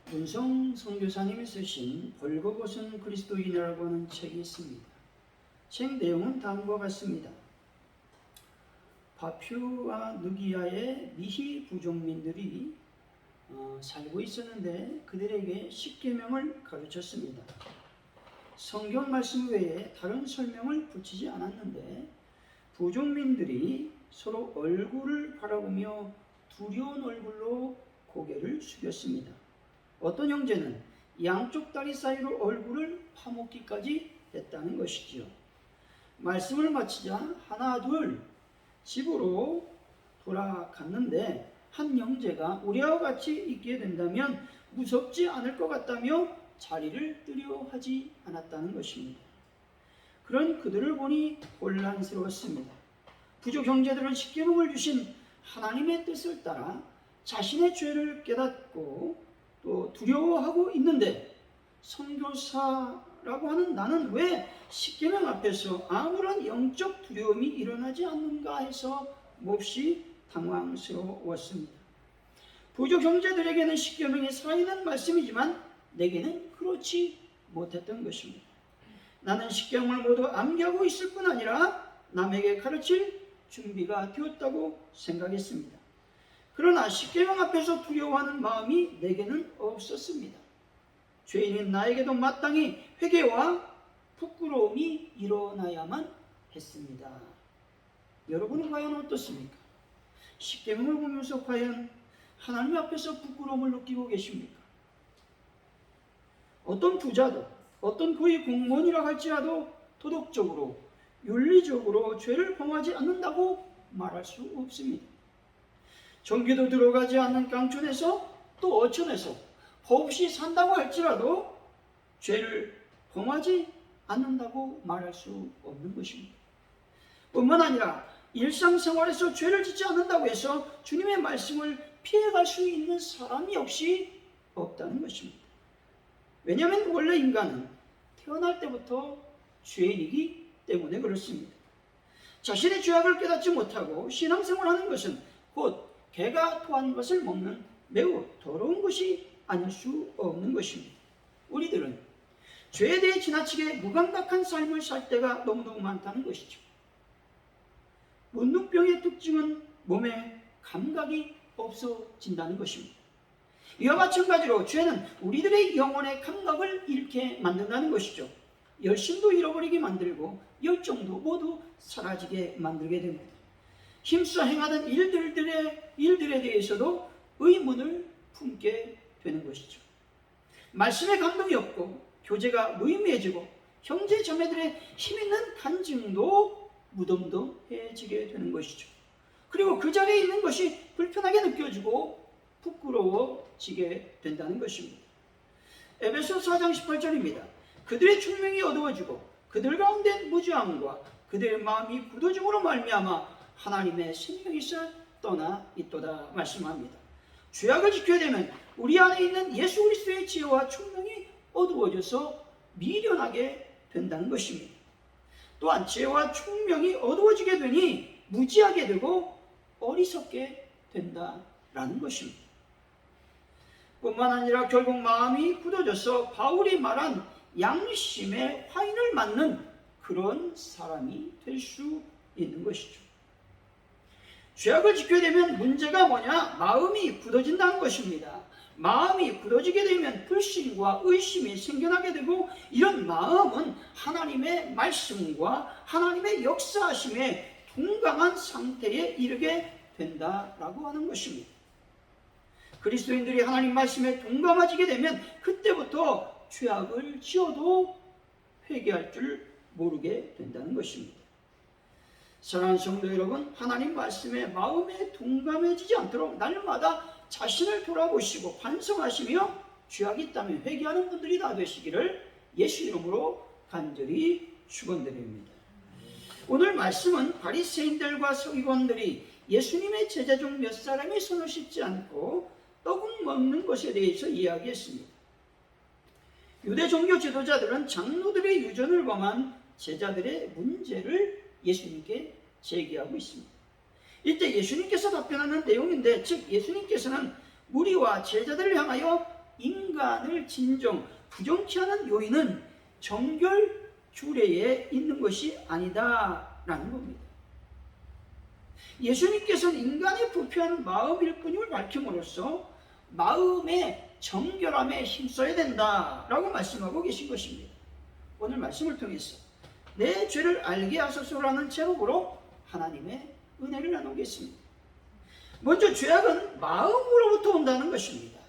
문성 선교사님이 쓰신 벌거벗은 그리스도인이라고 하는 책이 있습니다. 책 내용은 다음과 같습니다. 파푸아 누기아의 미희 부족민들이 살고 있었는데 그들에게 십계명을 가르쳤습니다. 성경 말씀 외에 다른 설명을 붙이지 않았는데 부족민들이 서로 얼굴을 바라보며 두려운 얼굴로 고개를 숙였습니다. 어떤 형제는 양쪽 다리 사이로 얼굴을 파묻기까지 했다는 것이지요. 말씀을 마치자 하나 둘 집으로 돌아갔는데 한 형제가 우리와 같이 있게 된다면 무섭지 않을 것 같다며 자리를 뜨려 하지 않았다는 것입니다. 그런 그들을 보니 혼란스러웠습니다. 부족 형제들은 십계명을 주신 하나님의 뜻을 따라 자신의 죄를 깨닫고 또 두려워하고 있는데 선교사라고 하는 나는 왜 십계명 앞에서 아무런 영적 두려움이 일어나지 않는가 해서 몹시 당황스러웠습니다. 부족 형제들에게는 십계명이 살아있는 말씀이지만 내게는 그렇지 못했던 것입니다. 나는 십계명을 모두 암기하고 있을 뿐 아니라 남에게 가르칠 준비가 되었다고 생각했습니다. 그러나 십계명 앞에서 두려워하는 마음이 내게는 없었습니다. 죄인인 나에게도 마땅히 회개와 부끄러움이 일어나야만 했습니다. 여러분은 과연 어떻습니까? 십계명을 보면서 과연 하나님 앞에서 부끄러움을 느끼고 계십니까? 어떤 부자도 어떤 고위 공무원이라 할지라도 도덕적으로 윤리적으로 죄를 범하지 않는다고 말할 수 없습니다. 전기도 들어가지 않는 깡촌에서 또 어촌에서 법 없이 산다고 할지라도 죄를 범하지 않는다고 말할 수 없는 것입니다. 뿐만 아니라 일상생활에서 죄를 짓지 않는다고 해서 주님의 말씀을 피해갈 수 있는 사람이 역시 없다는 것입니다. 왜냐하면 원래 인간은 태어날 때부터 죄인이기 때문에 그렇습니다. 자신의 죄악을 깨닫지 못하고 신앙생활하는 것은 곧 개가 토한 것을 먹는 매우 더러운 것이 아닐 수 없는 것입니다. 우리들은 죄에 대해 지나치게 무감각한 삶을 살 때가 너무너무 많다는 것이죠. 문둥병의 특징은 몸에 감각이 없어진다는 것입니다. 이와 마찬가지로 죄는 우리들의 영혼의 감각을 잃게 만든다는 것이죠. 열심도 잃어버리게 만들고 열정도 모두 사라지게 만들게 됩니다. 힘써 행하던 일들에 대해서도 의문을 품게 되는 것이죠. 말씀의 감동이 없고 교제가 무의미해지고 형제 자매들의 힘있는 간증도 무덤덤해지게 되는 것이죠. 그리고 그 자리에 있는 것이 불편하게 느껴지고 부끄러워지게 된다는 것입니다. 에베소 4장 18절입니다. 그들의 총명이 어두워지고 그들 가운데 무지함과 그들의 마음이 굳어짐으로 말미암아 하나님의 생명에서 떠나 있도다 말씀합니다. 죄악을 지켜야 되면 우리 안에 있는 예수 그리스도의 지혜와 총명이 어두워져서 미련하게 된다는 것입니다. 또한 지혜와 총명이 어두워지게 되니 무지하게 되고 어리석게 된다라는 것입니다. 뿐만 아니라 결국 마음이 굳어져서 바울이 말한 양심의 화인을 맞는 그런 사람이 될 수 있는 것이죠. 죄악을 지켜야 되면 문제가 뭐냐? 마음이 굳어진다는 것입니다. 마음이 굳어지게 되면 불신과 의심이 생겨나게 되고 이런 마음은 하나님의 말씀과 하나님의 역사하심에 둔감한 상태에 이르게 된다라고 하는 것입니다. 그리스도인들이 하나님 말씀에 둔감해지게 되면 그때부터 죄악을 지어도 회개할 줄 모르게 된다는 것입니다. 사랑하는 성도 여러분, 하나님 말씀에 마음에 둔감해지지 않도록 날마다 자신을 돌아보시고 반성하시며 죄악이 있다면 회개하는 분들이 다 되시기를 예수 이름으로 간절히 축원드립니다. 오늘 말씀은 바리새인들과 서기관들이 예수님의 제자 중 몇 사람이 손을 씻지 않고 떡을 먹는 것에 대해서 이야기했습니다. 유대 종교 지도자들은 장로들의 유전을 범한 제자들의 문제를 예수님께 제기하고 있습니다. 이때 예수님께서 답변하는 내용인데, 즉 예수님께서는 무리와 제자들을 향하여 인간을 진정 부정케 하는 요인은 정결 주례에 있는 것이 아니다라는 겁니다. 예수님께서는 인간의 부패한 마음일 뿐임을 밝힘으로써 마음의 정결함에 힘써야 된다라고 말씀하고 계신 것입니다. 오늘 말씀을 통해서 내 죄를 알게 하소서라는 제목으로 하나님의 은혜를 나누겠습니다. 먼저 죄악은 마음으로부터 온다는 것입니다.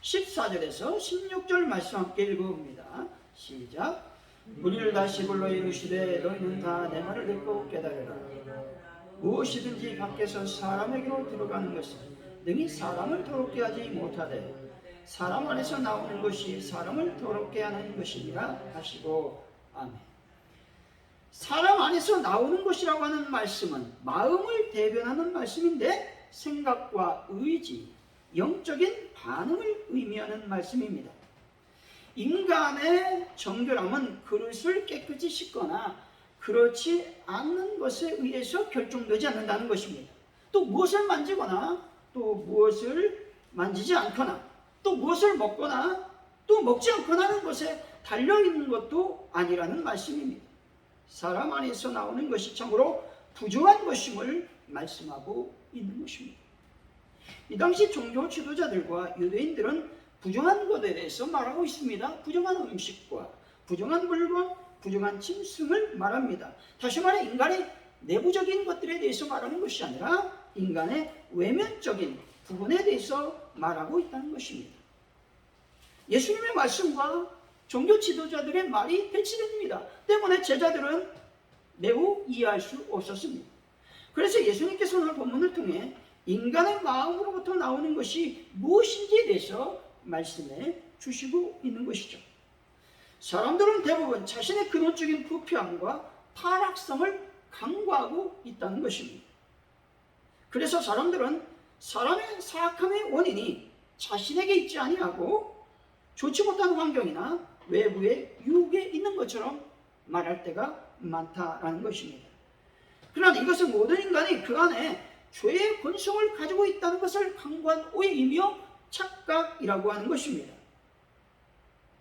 14절에서 16절 말씀 함께 읽어봅니다. 시작. 무리를 다시 불러 이르시되 너희는 다 내 말을 듣고 깨달으라. 무엇이든지 밖에서 사람에게로 들어가는 것은 능히 사람을 더럽게 하지 못하되 사람 안에서 나오는 것이 사람을 더럽게 하는 것이니라 하시고. 아멘. 사람 안에서 나오는 것이라고 하는 말씀은 마음을 대변하는 말씀인데 생각과 의지, 영적인 반응을 의미하는 말씀입니다. 인간의 정결함은 그릇을 깨끗이 씻거나 그렇지 않는 것에 의해서 결정되지 않는다는 것입니다. 또 무엇을 만지거나 또 무엇을 만지지 않거나 또 무엇을 먹거나 또 먹지 않거나 하는 것에 달려있는 것도 아니라는 말씀입니다. 사람 안에서 나오는 것이 참으로 부정한 것임을 말씀하고 있는 것입니다. 이 당시 종교 지도자들과 유대인들은 부정한 것에 대해서 말하고 있습니다. 부정한 음식과 부정한 물건, 부정한 짐승을 말합니다. 다시 말해 인간의 내부적인 것들에 대해서 말하는 것이 아니라 인간의 외면적인 부분에 대해서 말하고 있다는 것입니다. 예수님의 말씀과 종교 지도자들의 말이 배치됩니다. 때문에 제자들은 매우 이해할 수 없었습니다. 그래서 예수님께서 오늘 본문을 통해 인간의 마음으로부터 나오는 것이 무엇인지에 대해서 말씀해 주시고 있는 것이죠. 사람들은 대부분 자신의 근원적인 부패함과 타락성을 간과하고 있다는 것입니다. 그래서 사람들은 사람의 사악함의 원인이 자신에게 있지 아니하고 좋지 못한 환경이나 외부의 유혹에 있는 것처럼 말할 때가 많다라는 것입니다. 그러나 이것은 모든 인간이 그 안에 죄의 본성을 가지고 있다는 것을 간과한 오해이며 착각이라고 하는 것입니다.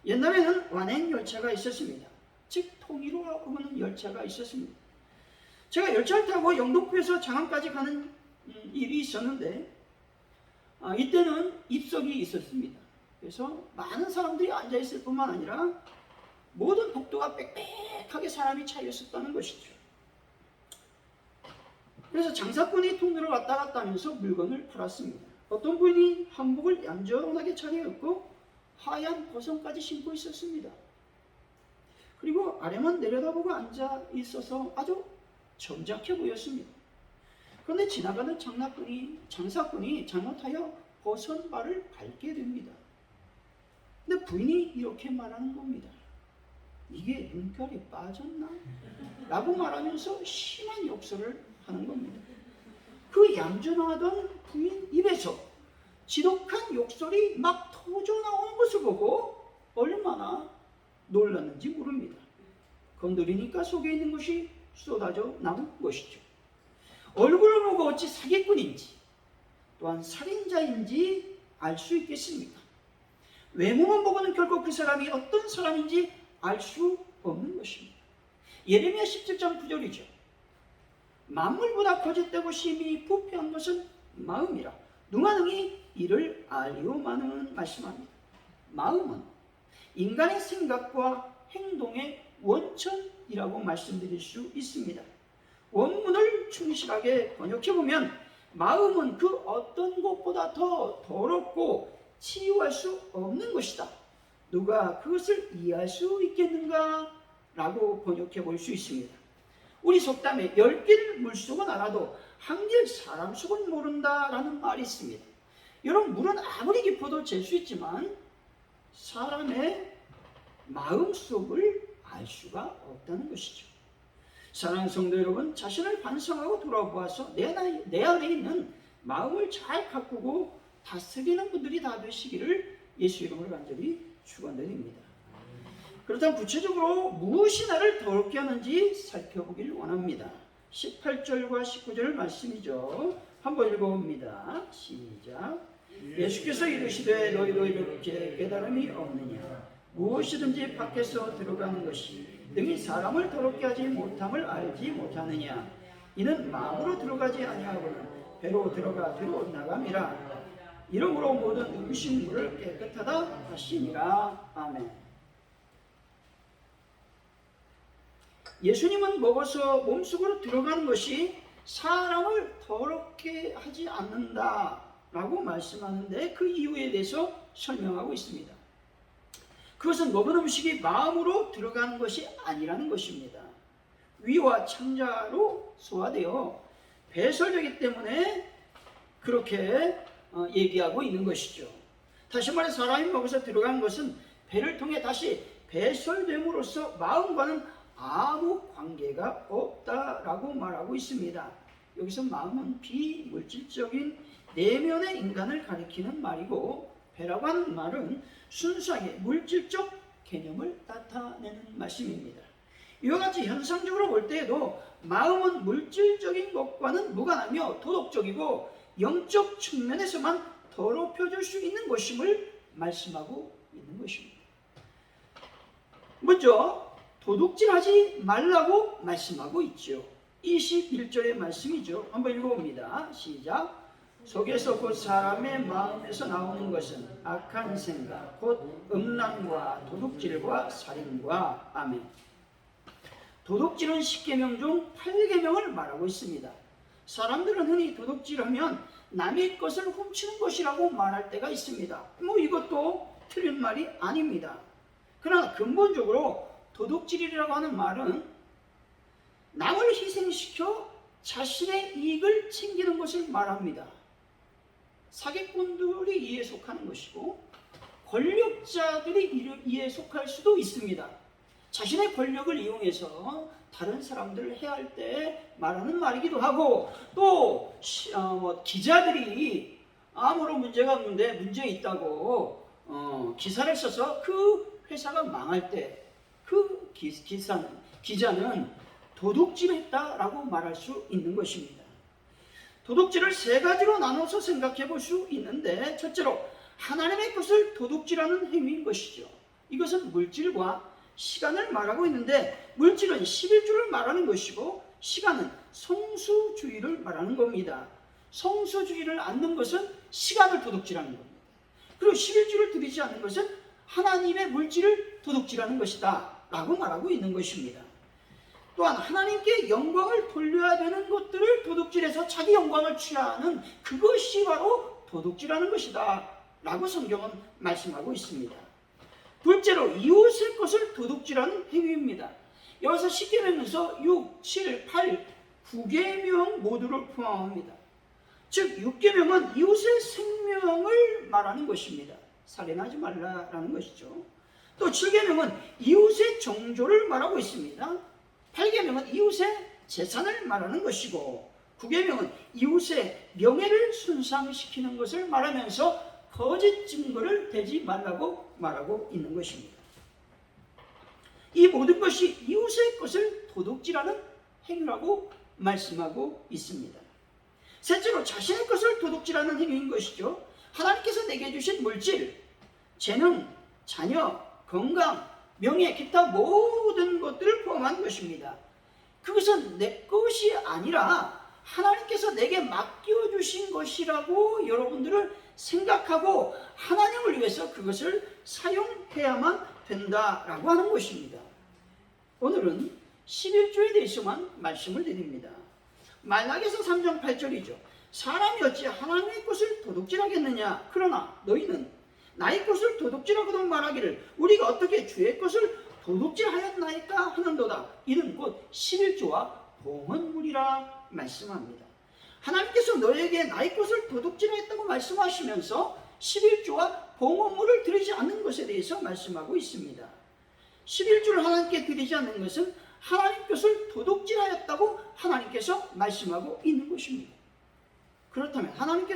옛날에는 완행열차가 있었습니다. 즉 통일호라고 하는 열차가 있었습니다. 제가 열차를 타고 영등포에서 장안까지 가는 일이 있었는데 이때는 입석이 있었습니다. 그래서 많은 사람들이 앉아있을 뿐만 아니라 모든 복도가 빽빽하게 사람이 차 있었다는 것이죠. 그래서 장사꾼이 통로를 왔다 갔다 하면서 물건을 팔았습니다. 어떤 분이 한복을 얌전하게 차려입고 하얀 버선까지 신고 있었습니다. 그리고 아래만 내려다보고 앉아 있어서 아주 점잖게 보였습니다. 그런데 지나가는 장사꾼이 잘못하여 버선발을 밟게 됩니다. 근데 부인이 이렇게 말하는 겁니다. 이게 눈깔이 빠졌나? 라고 말하면서 심한 욕설을 하는 겁니다. 그 얌전하던 부인 입에서 지독한 욕설이 막 터져 나오는 것을 보고 얼마나 놀랐는지 모릅니다. 건드리니까 속에 있는 것이 쏟아져 나온 것이죠. 얼굴을 보고 어찌 사기꾼인지 또한 살인자인지 알 수 있겠습니까? 외모만 보고는 결국 그 사람이 어떤 사람인지 알 수 없는 것입니다. 예레미야 17장 9절이죠. 만물보다 거짓되고 심히 부패한 것은 마음이라 누가 능히 이를 알리오마는 말씀합니다. 마음은 인간의 생각과 행동의 원천이라고 말씀드릴 수 있습니다. 원문을 충실하게 번역해보면 마음은 그 어떤 것보다 더 더럽고 치유할 수 없는 것이다. 누가 그것을 이해할 수 있겠는가? 라고 번역해 볼 수 있습니다. 우리 속담에 10길 물속은 알아도 한 길 사람 속은 모른다라는 말이 있습니다. 여러분, 물은 아무리 깊어도 잴 수 있지만 사람의 마음속을 알 수가 없다는 것이죠. 사랑하는 성도 여러분, 자신을 반성하고 돌아보아서 내 안에 있는 마음을 잘 가꾸고 다스리는 분들이 다 되시기를 예수 이름으로 간절히 축원드립니다. 그렇다면 구체적으로 무엇이 나를 더럽게 하는지 살펴보길 원합니다. 18절과 19절 말씀이죠. 한번 읽어봅니다. 시작. 예수께서 이르시되 너희도 이렇게 깨달음이 없느냐. 무엇이든지 밖에서 들어가는 것이 능히 사람을 더럽게 하지 못함을 알지 못하느냐. 이는 마음으로 들어가지 아니하고는 배로 들어가 뒤로 나감이라. 이러므로 모든 음식물을 깨끗하다 하시니라. 아멘. 예수님은 먹어서 몸속으로 들어가는 것이 사람을 더럽게 하지 않는다라고 말씀하는데 그 이유에 대해서 설명하고 있습니다. 그것은 먹은 음식이 마음으로 들어가는 것이 아니라는 것입니다. 위와 창자로 소화되어 배설되기 때문에 그렇게 얘기하고 있는 것이죠. 다시 말해 사람이 먹어서 들어간 것은 배를 통해 다시 배설됨으로써 마음과는 아무 관계가 없다라고 말하고 있습니다. 여기서 마음은 비물질적인 내면의 인간을 가리키는 말이고, 배라고 하는 말은 순수하게 물질적 개념을 나타내는 말씀입니다. 이와 같이 현상적으로 볼 때에도 마음은 물질적인 것과는 무관하며 도덕적이고 영적 측면에서만 더럽혀질 수 있는 것임을 말씀하고 있는 것입니다. 먼저 도둑질하지 말라고 말씀하고 있죠. 21절의 말씀이죠. 한번 읽어봅니다. 시작. 속에서 곧 사람의 마음에서 나오는 것은 악한 생각, 곧 음란과 도둑질과 살인과. 아멘. 도둑질은 10계명 중 8계명을 말하고 있습니다. 사람들은 흔히 도둑질하면 남의 것을 훔치는 것이라고 말할 때가 있습니다. 이것도 틀린 말이 아닙니다. 그러나 근본적으로 도둑질이라고 하는 말은 남을 희생시켜 자신의 이익을 챙기는 것을 말합니다. 사기꾼들이 이에 속하는 것이고 권력자들이 이에 속할 수도 있습니다. 자신의 권력을 이용해서 다른 사람들을 해할 때 말하는 말이기도 하고, 또 기자들이 아무런 문제가 없는데 문제 있다고 기사를 써서 그 회사가 망할 때 그 기자는 도둑질했다라고 말할 수 있는 것입니다. 도둑질을 세 가지로 나눠서 생각해 볼 수 있는데, 첫째로 하나님의 것을 도둑질하는 행위인 것이죠. 이것은 물질과 시간을 말하고 있는데, 물질은 11조를 말하는 것이고 시간은 성수주의를 말하는 겁니다. 성수주의를 않는 것은 시간을 도둑질하는 겁니다. 그리고 11조를 드리지 않는 것은 하나님의 물질을 도둑질하는 것이다 라고 말하고 있는 것입니다. 또한 하나님께 영광을 돌려야 되는 것들을 도둑질해서 자기 영광을 취하는 그것이 바로 도둑질하는 것이다 라고 성경은 말씀하고 있습니다. 둘째로 이웃의 것을 도둑질하는 행위입니다. 여기서 10계명에서 6, 7, 8, 9계명 모두를 포함합니다. 즉 6계명은 이웃의 생명을 말하는 것입니다. 살인하지 말라라는 것이죠. 또 7계명은 이웃의 정조를 말하고 있습니다. 8계명은 이웃의 재산을 말하는 것이고, 9계명은 이웃의 명예를 손상시키는 것을 말하면서 거짓 증거를 대지 말라고 말하고 있는 것입니다. 이 모든 것이 이웃의 것을 도둑질하는 행위라고 말씀하고 있습니다. 셋째로 자신의 것을 도둑질하는 행위인 것이죠. 하나님께서 내게 주신 물질, 재능, 자녀, 건강, 명예, 기타 모든 것들을 포함한 것입니다. 그것은 내 것이 아니라 하나님께서 내게 맡겨주신 것이라고 여러분들을 생각하고 하나님을 위해서 그것을 사용해야만 된다라고 하는 것입니다. 오늘은 11조에 대해서만 말씀을 드립니다. 말라기서 3장 8절이죠. 사람이 어찌 하나님의 것을 도둑질하겠느냐. 그러나 너희는 나의 것을 도둑질하거든 말하기를 우리가 어떻게 주의 것을 도둑질하였나이까 하는도다. 이는 곧 11조와 봉헌물이라 말씀합니다. 하나님께서 너에게 나의 것을 도둑질하였다고 말씀하시면서 11조와 봉헌물을 드리지 않는 것에 대해서 말씀하고 있습니다. 11조를 하나님께 드리지 않는 것은 하나님 것을 도둑질하였다고 하나님께서 말씀하고 있는 것입니다. 그렇다면 하나님께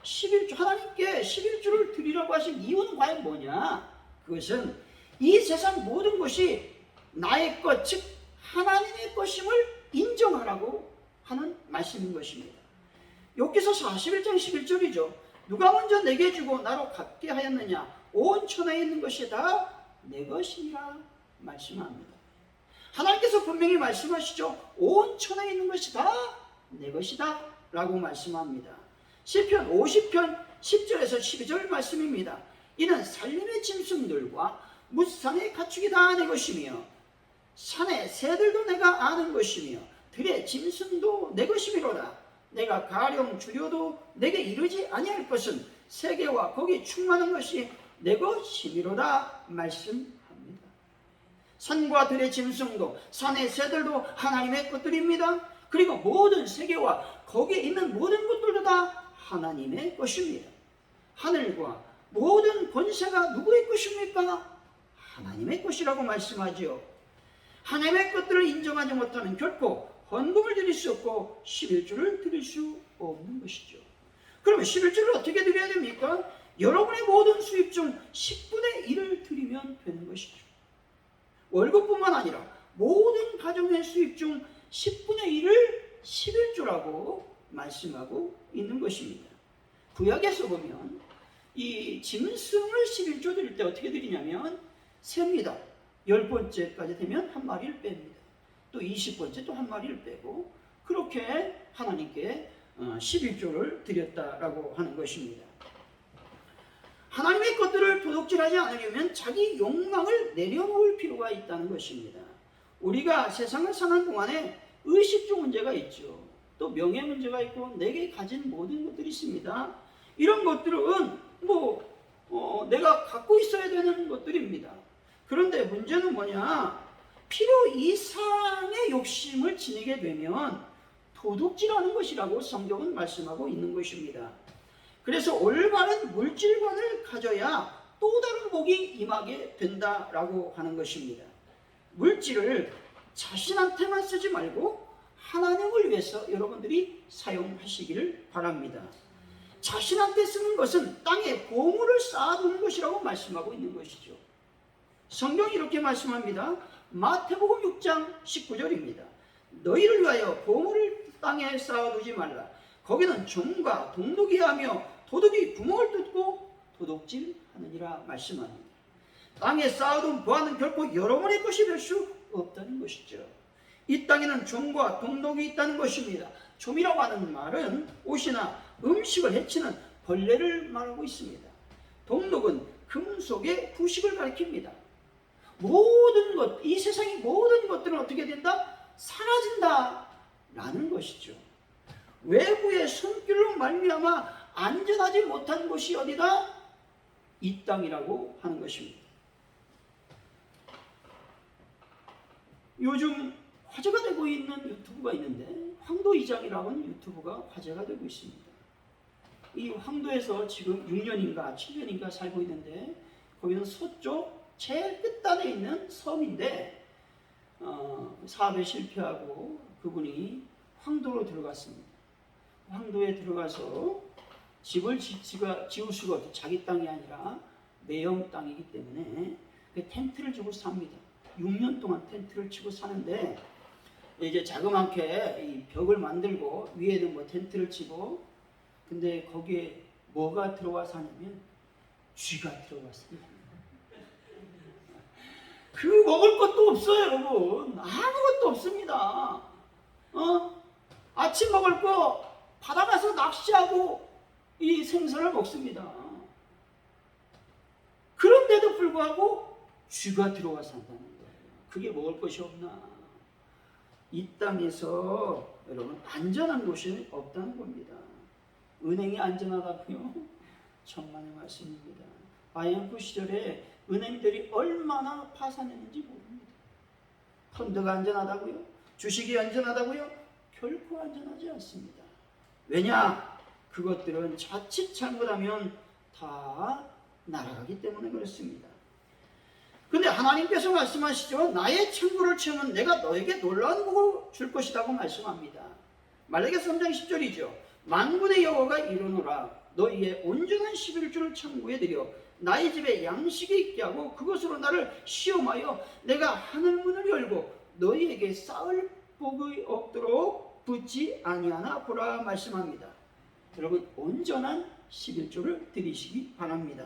11조를 드리라고 하신 이유는 과연 뭐냐? 그것은 이 세상 모든 것이 나의 것, 즉 하나님의 것임을 인정하라고 하는 말씀인 것입니다. 욥기서 41장 11절이죠. 누가 먼저 내게 주고 나로 갚게 하였느냐? 온 천하에 있는 것이 다 내 것이니라 말씀합니다. 하나님께서 분명히 말씀하시죠. 온 천하에 있는 것이 다 내 것이다 라고 말씀합니다. 시편 50편 10절에서 12절 말씀입니다. 이는 산림의 짐승들과 무산의 가축이 다 내 것이며 산의 새들도 내가 아는 것이며 들의 짐승도 내 것이미로다. 내가 가령 줄여도 내게 이르지 아니할 것은 세계와 거기 충만한 것이 내 것이미로다 말씀합니다. 산과 들의 짐승도 산의 새들도 하나님의 것들입니다. 그리고 모든 세계와 거기에 있는 모든 것들도 다 하나님의 것입니다. 하늘과 모든 권세가 누구의 것입니까? 하나님의 것이라고 말씀하지요. 하나님의 것들을 인정하지 못하면 결코 헌금을 드릴 수 없고 11조를 드릴 수 없는 것이죠. 그러면 11조를 어떻게 드려야 됩니까? 여러분의 모든 수입 중 10분의 1을 드리면 되는 것이죠. 월급뿐만 아니라 모든 가정의 수입 중 10분의 1을 11조라고 말씀하고 있는 것입니다. 구약에서 보면 이 짐승을 11조 드릴 때 어떻게 드리냐면 셉니다. 10번째까지 되면 한 마리를 뺍니다. 또 20번째 또 한 마리를 빼고 그렇게 하나님께 11조를 드렸다라고 하는 것입니다. 하나님의 것들을 도둑질하지 않으려면 자기 욕망을 내려놓을 필요가 있다는 것입니다. 우리가 세상을 사는 동안에 의식주 문제가 있죠. 또 명예 문제가 있고 내게 가진 모든 것들이 있습니다. 이런 것들은 내가 갖고 있어야 되는 것들입니다. 그런데 문제는 뭐냐? 필요 이상의 욕심을 지니게 되면 도둑질하는 것이라고 성경은 말씀하고 있는 것입니다. 그래서 올바른 물질관을 가져야 또 다른 복이 임하게 된다라고 하는 것입니다. 물질을 자신한테만 쓰지 말고 하나님을 위해서 여러분들이 사용하시기를 바랍니다. 자신한테 쓰는 것은 땅에 보물을 쌓아두는 것이라고 말씀하고 있는 것이죠. 성경이 이렇게 말씀합니다. 마태복음 6장 19절입니다. 너희를 위하여 보물을 땅에 쌓아두지 말라. 거기는 종과 동독이 하며 도둑이 구멍을 뚫고 도둑질하느니라 말씀합니다. 땅에 쌓아둔 보화는 결코 여러분의 것이 될 수 없다는 것이죠. 이 땅에는 종과 동독이 있다는 것입니다. 좀이라고 하는 말은 옷이나 음식을 해치는 벌레를 말하고 있습니다. 동독은 금속의 부식을 가리킵니다. 모든 것, 이 세상의 모든 것들은 어떻게 된다? 사라진다 라는 것이죠. 외부의 손길로 말미암아 안전하지 못한 곳이 어디다? 이 땅이라고 하는 것입니다. 요즘 화제가 되고 있는 유튜브가 있는데 황도 이장이라고 하는 유튜브가 화제가 되고 있습니다. 이 황도에서 지금 6년인가 7년인가 살고 있는데 거기는 서쪽 제일 끝단에 있는 섬인데 사업에 실패하고 그분이 황도로 들어갔습니다. 황도에 들어가서 집을 지을 수가 없죠. 자기 땅이 아니라 매형 땅이기 때문에 텐트를 주고 삽니다. 6년 동안 텐트를 치고 사는데 이제 자그맣게 이 벽을 만들고 위에는 텐트를 치고 근데 거기에 뭐가 들어와 사냐면 쥐가 들어왔습니다. 그 먹을 것도 없어요, 여러분. 아무것도 없습니다. 아침 먹을 거 바다 가서 낚시하고 이 생선을 먹습니다. 그런데도 불구하고 쥐가 들어와 산다는 거예요. 그게 먹을 것이 없나? 이 땅에서 여러분 안전한 곳이 없다는 겁니다. 은행이 안전하다고요? 천만의 말씀입니다. IMF 시절에 은행들이 얼마나 파산했는지 모릅니다. 펀드가 안전하다고요? 주식이 안전하다고요? 결코 안전하지 않습니다. 왜냐? 그것들은 자칫 잘못하면 다 날아가기 때문에 그렇습니다. 근데 하나님께서 말씀하시죠. 나의 창고를 채우면 내가 너에게 놀라운 복을 줄 것이라고 말씀합니다. 말라기서 3장 10절이죠. 만군의 여호와가 이르노라. 너희의 온전한 11조를 창고에 들여 나의 집에 양식이 있게 하고 그것으로 나를 시험하여 내가 하늘문을 열고 너희에게 쌓을 복이 없도록 붙지 아니하나 보라 말씀합니다. 여러분 온전한 11조를 드리시기 바랍니다.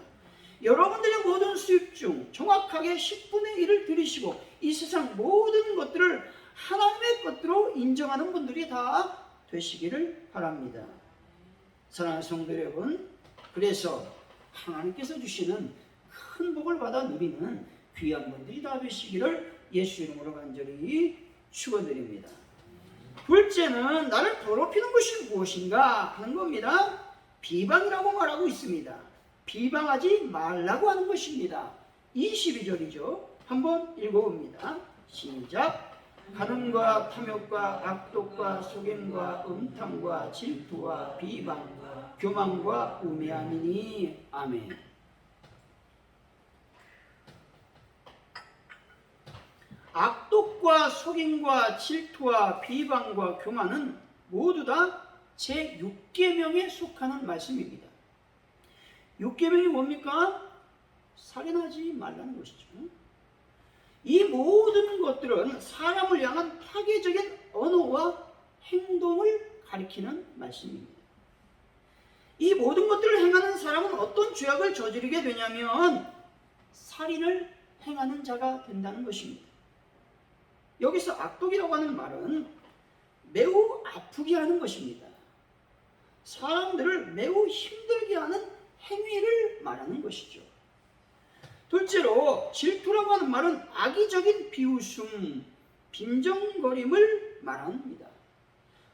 여러분들의 모든 수입 중 정확하게 10분의 1을 드리시고 이 세상 모든 것들을 하나님의 것으로 인정하는 분들이 다 되시기를 바랍니다. 사랑하는 성도 여러분, 그래서 하나님께서 주시는 큰 복을 받아 누리는 귀한 분들이 다 되시기를 예수 이름으로 간절히 축원드립니다. 둘째는 나를 더럽히는 것이 무엇인가 하는 겁니다. 비방이라고 말하고 있습니다. 비방하지 말라고 하는 것입니다. 22절이죠. 한번 읽어봅니다. 시작. 간음과 탐욕과 악독과 속임과 음탕과 질투와 비방과 교만과 우매함이니. 아멘. 악독과 속임과 질투와 비방과 교만은 모두 다 제6계명에 속하는 말씀입니다. 6계명이 뭡니까? 살인하지 말라는 것이죠. 이 모든 것들은 사람을 향한 파괴적인 언어와 행동을 가리키는 말씀입니다. 이 모든 것들을 행하는 사람은 어떤 죄악을 저지르게 되냐면 살인을 행하는 자가 된다는 것입니다. 여기서 악독이라고 하는 말은 매우 아프게 하는 것입니다. 사람들을 매우 힘들게 하는 행위를 말하는 것이죠. 둘째로 질투라고 하는 말은 악의적인 비웃음, 빈정거림을 말합니다.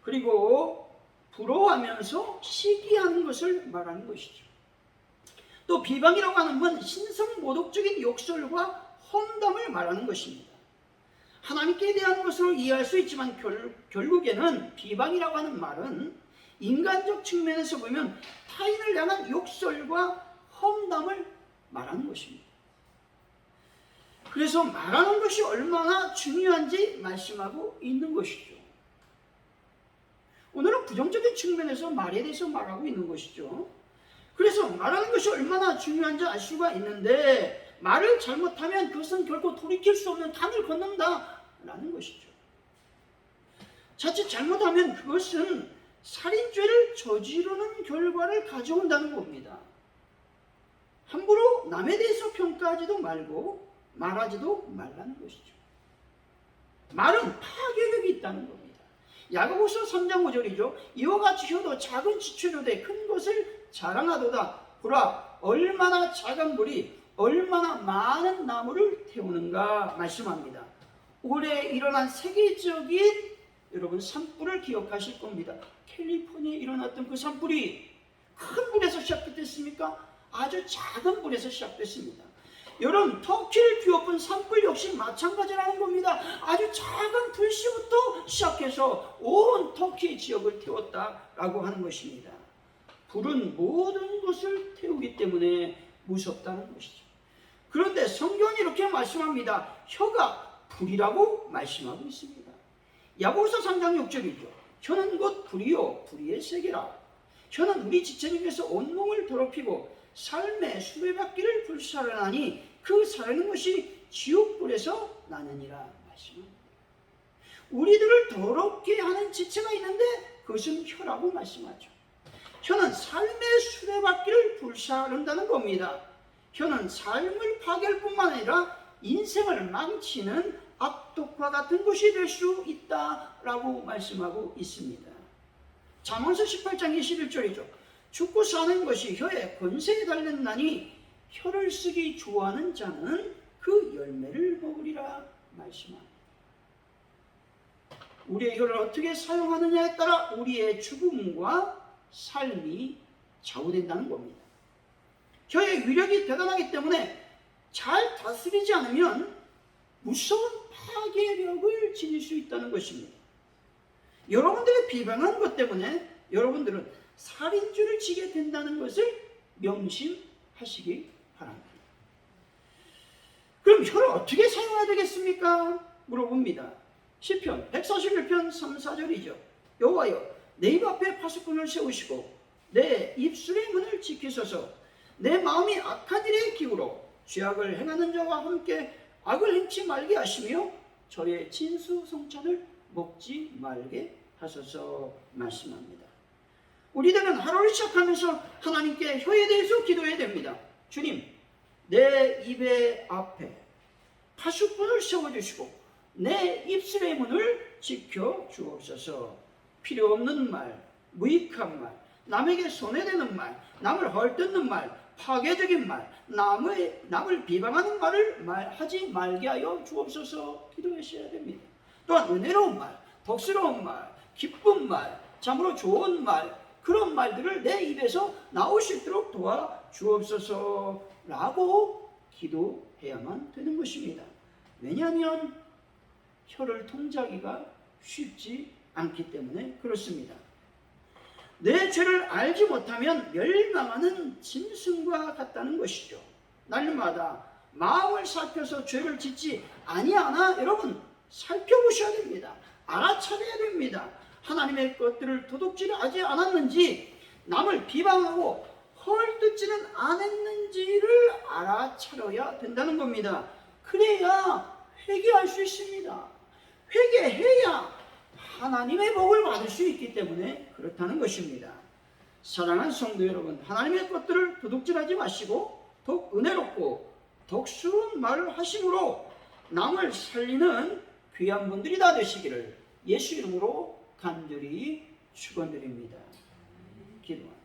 그리고 부러워하면서 시기하는 것을 말하는 것이죠. 또 비방이라고 하는 건 신성모독적인 욕설과 험담을 말하는 것입니다. 하나님께 대한 것으로 이해할 수 있지만 결국에는 비방이라고 하는 말은 인간적 측면에서 보면 타인을 향한 욕설과 험담을 말하는 것입니다. 그래서 말하는 것이 얼마나 중요한지 말씀하고 있는 것이죠. 오늘은 부정적인 측면에서 말에 대해서 말하고 있는 것이죠. 그래서 말하는 것이 얼마나 중요한지 알 수가 있는데 말을 잘못하면 그것은 결코 돌이킬 수 없는 강을 건넌다라는 것이죠. 자칫 잘못하면 그것은 살인죄를 저지르는 결과를 가져온다는 겁니다. 함부로 남에 대해서 평가하지도 말고 말하지도 말라는 것이죠. 말은 파괴력이 있다는 겁니다. 야고보서 3장 5절이죠. 이와 같이 혀도 작은 지체로 돼 큰 것을 자랑하도다. 보라, 얼마나 작은 불이 얼마나 많은 나무를 태우는가 말씀합니다. 올해 일어난 세계적인 여러분 산불을 기억하실 겁니다. 캘리포니아에 일어났던 그 산불이 큰 불에서 시작됐습니까? 아주 작은 불에서 시작됐습니다. 여러분, 터키를 뒤엎은 산불 역시 마찬가지라는 겁니다. 아주 작은 불씨부터 시작해서 온 터키 지역을 태웠다라고 하는 것입니다. 불은 모든 것을 태우기 때문에 무섭다는 것이죠. 그런데 성경은 이렇게 말씀합니다. 혀가 불이라고 말씀하고 있습니다. 야고보서 3장 6절이죠. 혀는 곧 불이요 불의의 세계라. 혀는 우리 지체님께서 온몸을 더럽히고 삶의 수레바퀴를 불사르나니 그 사르는 것이 지옥불에서 나느니라 말씀합니다. 우리들을 더럽게 하는 지체가 있는데 그것은 혀라고 말씀하죠. 혀는 삶의 수레바퀴를 불사른다는 겁니다. 혀는 삶을 파괴할 뿐만 아니라 인생을 망치는 악독과 같은 것이 될 수 있다라고 말씀하고 있습니다. 잠언서 18장 21절이죠. 죽고 사는 것이 혀의 권세에 달렸나니 혀를 쓰기 좋아하는 자는 그 열매를 먹으리라 말씀합니다. 우리의 혀를 어떻게 사용하느냐에 따라 우리의 죽음과 삶이 좌우된다는 겁니다. 혀의 위력이 대단하기 때문에 잘 다스리지 않으면 무서운 파괴력을 지닐 수 있다는 것입니다. 여러분들의 비방한 것 때문에 여러분들은 살인죄를 지게 된다는 것을 명심하시기 바랍니다. 그럼 혀를 어떻게 사용해야 되겠습니까? 물어봅니다. 시편 141편 3, 4절이죠. 여호와여, 내 입 앞에 파수꾼을 세우시고 내 입술의 문을 지키소서. 내 마음이 악한 일에 기울어 죄악을 행하는 자와 함께 악을 행치 말게 하시며 저의 진수성찬을 먹지 말게 하소서 말씀합니다. 우리들은 하루를 시작하면서 하나님께 혀에 대해서 기도해야 됩니다. 주님, 내 입의 앞에 파수꾼을 세워주시고 내 입술의 문을 지켜주옵소서. 필요 없는 말, 무익한 말, 남에게 손해되는 말, 남을 헐뜯는 말, 파괴적인 말, 남을 비방하는 말을 하지 말게 하여 주옵소서. 기도하셔야 됩니다. 또한 은혜로운 말, 덕스러운 말, 기쁜 말, 참으로 좋은 말, 그런 말들을 내 입에서 나올 수 있도록 도와주옵소서 라고 기도해야만 되는 것입니다. 왜냐하면 혀를 통제하기가 쉽지 않기 때문에 그렇습니다. 내 죄를 알지 못하면 멸망하는 짐승과 같다는 것이죠. 날마다 마음을 살펴서 죄를 짓지 아니하나 여러분 살펴보셔야 됩니다. 알아차려야 됩니다. 하나님의 것들을 도둑질하지 않았는지, 남을 비방하고 헐뜯지는 않았는지를 알아차려야 된다는 겁니다. 그래야 회개할 수 있습니다. 회개해야 하나님의 복을 받을 수 있기 때문에 그렇다는 것입니다. 사랑하는 성도 여러분, 하나님의 것들을 도둑질하지 마시고 더욱 은혜롭고 덕스러운 말을 하심으로 남을 살리는 귀한 분들이 다 되시기를 예수 이름으로 간절히 축원드립니다. 기도합니다.